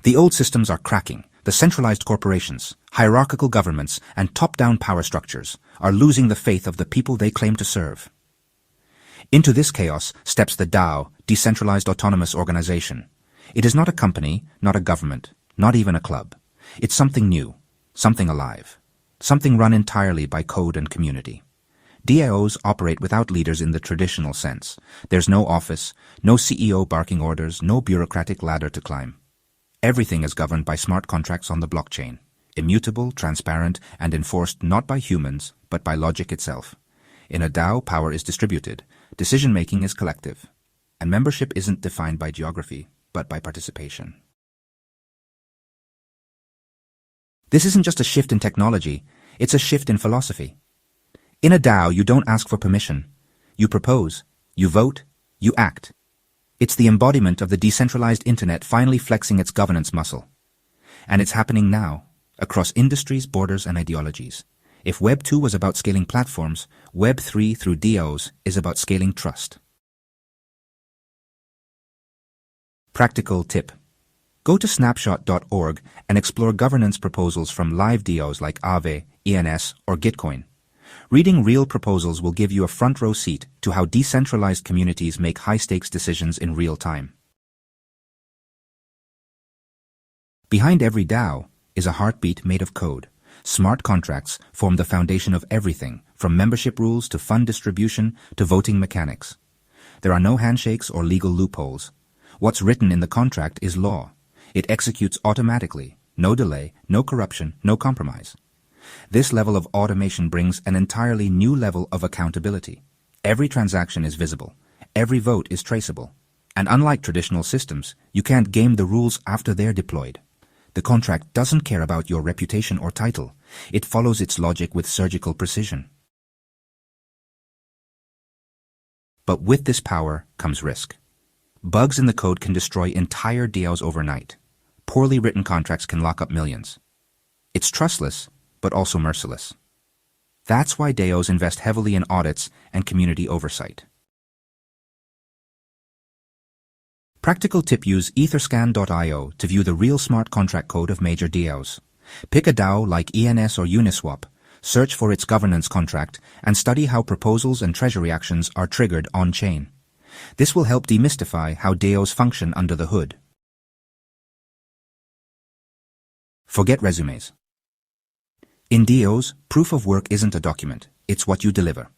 The old systems are cracking. The centralized corporations, hierarchical governments, and top-down power structures are losing the faith of the people they claim to serve. Into this chaos steps the DAO, Decentralized Autonomous Organization. It is not a company, not a government, not even a club. It's something new, something alive, something run entirely by code and community. DAOs operate without leaders in the traditional sense. There's no office, no CEO barking orders, no bureaucratic ladder to climb. Everything is governed by smart contracts on the blockchain, immutable, transparent, and enforced not by humans, but by logic itself. In a DAO, power is distributed, decision-making is collective, and membership isn't defined by geography, but by participation. This isn't just a shift in technology, it's a shift in philosophy. In a DAO, you don't ask for permission. You propose, you vote, you act. It's the embodiment of the decentralized internet finally flexing its governance muscle. And it's happening now, across industries, borders, and ideologies. If Web 2 was about scaling platforms, Web 3 through DAOs is about scaling trust. Practical tip. Go to snapshot.org and explore governance proposals from live DAOs like Aave, ENS, or Gitcoin. Reading real proposals will give you a front-row seat to how decentralized communities make high-stakes decisions in real time. Behind every DAO is a heartbeat made of code. Smart contracts form the foundation of everything, from membership rules to fund distribution to voting mechanics. There are no handshakes or legal loopholes. What's written in the contract is law. It executes automatically, no delay, no corruption, no compromise. This level of automation brings an entirely new level of accountability. Every transaction is visible. Every vote is traceable. And unlike traditional systems, you can't game the rules after they're deployed. The contract doesn't care about your reputation or title. It follows its logic with surgical precision. But with this power comes risk. Bugs in the code can destroy entire DAOs overnight. Poorly written contracts can lock up millions. It's trustless, but also merciless. That's why DAOs invest heavily in audits and community oversight. Practical tip: use etherscan.io to view the real smart contract code of major DAOs. Pick a DAO like ENS or Uniswap, search for its governance contract, and study how proposals and treasury actions are triggered on-chain. This will help demystify how DAOs function under the hood. Forget resumes. In DAOs, proof of work isn't a document, it's what you deliver.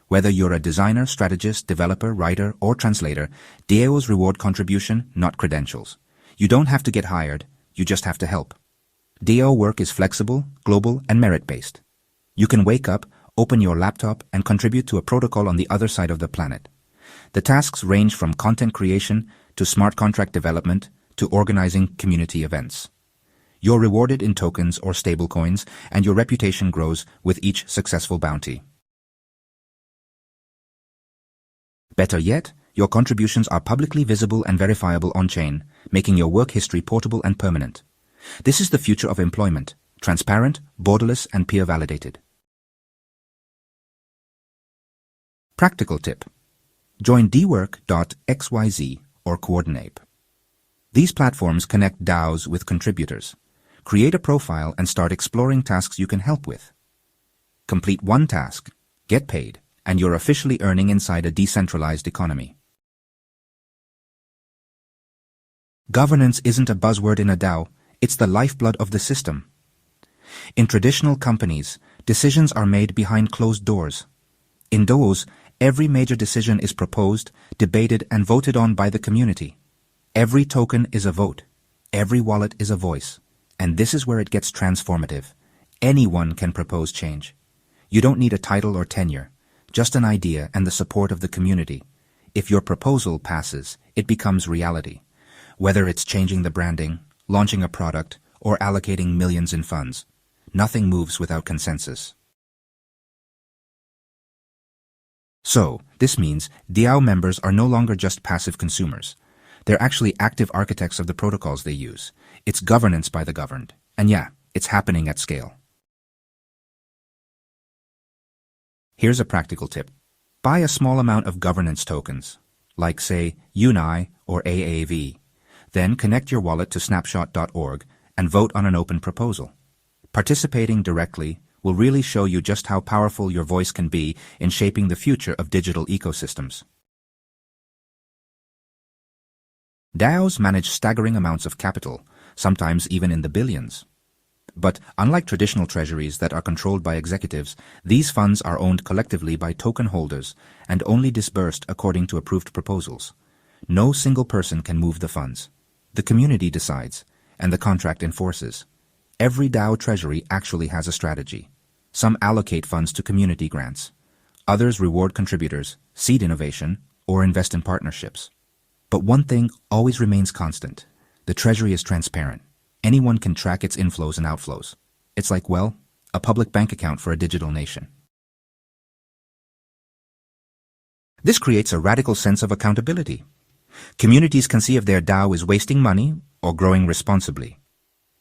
Whether you're a designer, strategist, developer, writer, or translator, DAOs reward contribution, not credentials. You don't have to get hired, you just have to help. DAO work is flexible, global, and merit-based. You can wake up, open your laptop, and contribute to a protocol on the other side of the planet. The tasks range from content creation to smart contract development to organizing community events. You're rewarded in tokens or stablecoins, and your reputation grows with each successful bounty. Better yet, your contributions are publicly visible and verifiable on-chain, making your work history portable and permanent. This is the future of employment: transparent, borderless, and peer-validated. Practical tip. Join dwork.xyz or Coordinape. These platforms connect DAOs with contributors. Create a profile and start exploring tasks you can help with. Complete one task, get paid, and you're officially earning inside a decentralized economy. Governance isn't a buzzword in a DAO, it's the lifeblood of the system. In traditional companies, decisions are made behind closed doors. In DAOs, every major decision is proposed, debated, and voted on by the community. Every token is a vote. Every wallet is a voice. And this is where it gets transformative. Anyone can propose change. You don't need a title or tenure, just an idea and the support of the community. If your proposal passes, it becomes reality. Whether it's changing the branding, launching a product, or allocating millions in funds, nothing moves without consensus. So, this means DAO members are no longer just passive consumers. They're actually active architects of the protocols they use. It's governance by the governed. And yeah, it's happening at scale. Here's a practical tip. Buy a small amount of governance tokens, like say UNI or AAV. Then connect your wallet to snapshot.org and vote on an open proposal. Participating directly will really show you just how powerful your voice can be in shaping the future of digital ecosystems. DAOs manage staggering amounts of capital, sometimes even in the billions. But unlike traditional treasuries that are controlled by executives, these funds are owned collectively by token holders and only disbursed according to approved proposals. No single person can move the funds. The community decides, and the contract enforces. Every DAO treasury actually has a strategy. Some allocate funds to community grants. Others reward contributors, seed innovation, or invest in partnerships. But one thing always remains constant. The treasury is transparent. Anyone can track its inflows and outflows. It's like, well, a public bank account for a digital nation. This creates a radical sense of accountability. Communities can see if their DAO is wasting money or growing responsibly.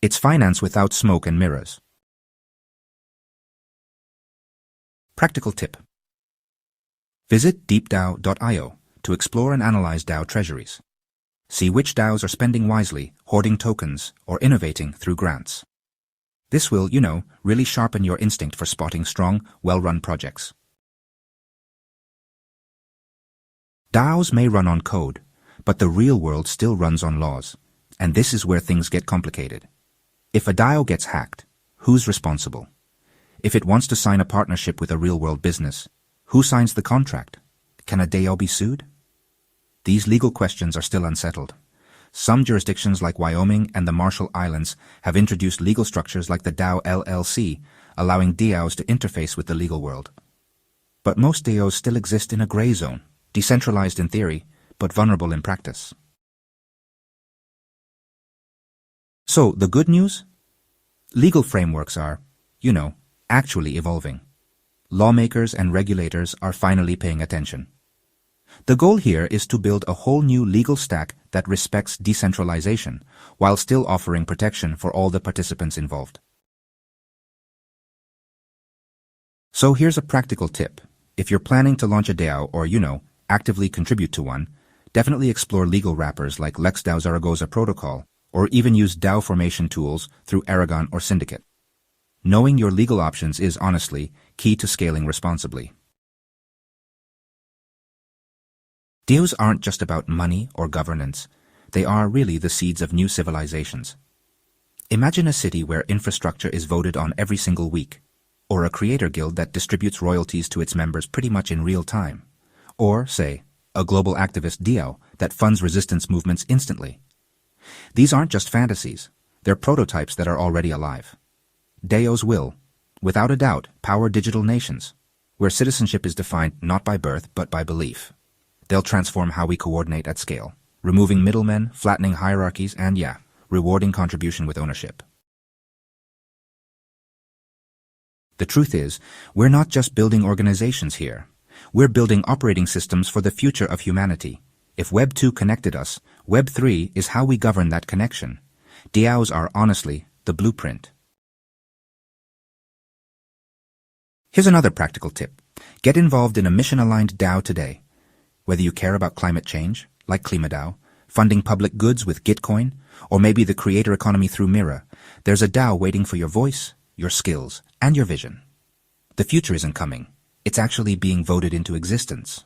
It's finance without smoke and mirrors. Practical tip. Visit deepdao.io to explore and analyze DAO treasuries. See which DAOs are spending wisely, hoarding tokens, or innovating through grants. This will, really sharpen your instinct for spotting strong, well-run projects. DAOs may run on code, but the real world still runs on laws, and this is where things get complicated. If a DAO gets hacked, who's responsible? If it wants to sign a partnership with a real-world business, who signs the contract? Can a DAO be sued? These legal questions are still unsettled. Some jurisdictions like Wyoming and the Marshall Islands have introduced legal structures like the DAO LLC, allowing DAOs to interface with the legal world. But most DAOs still exist in a gray zone, decentralized in theory, but vulnerable in practice. So, the good news? Legal frameworks are, actually evolving. Lawmakers and regulators are finally paying attention. The goal here is to build a whole new legal stack that respects decentralization, while still offering protection for all the participants involved. So here's a practical tip. If you're planning to launch a DAO or, actively contribute to one, definitely explore legal wrappers like LexDAO Zaragoza Protocol, or even use DAO formation tools through Aragon or Syndicate. Knowing your legal options is, honestly, key to scaling responsibly. DAOs aren't just about money or governance. They are really the seeds of new civilizations. Imagine a city where infrastructure is voted on every single week, or a creator guild that distributes royalties to its members pretty much in real time, or, say, a global activist DAO that funds resistance movements instantly. These aren't just fantasies. They're prototypes that are already alive. DAOs will, without a doubt, power digital nations, where citizenship is defined not by birth but by belief. They'll transform how we coordinate at scale, removing middlemen, flattening hierarchies, and rewarding contribution with ownership. The truth is, we're not just building organizations here. We're building operating systems for the future of humanity. If Web 2 connected us, Web 3 is how we govern that connection. DAOs are honestly the blueprint. Here's another practical tip. Get involved in a mission-aligned DAO today. Whether you care about climate change, like KlimaDAO, funding public goods with Gitcoin, or maybe the creator economy through Mira, there's a DAO waiting for your voice, your skills, and your vision. The future isn't coming. It's actually being voted into existence.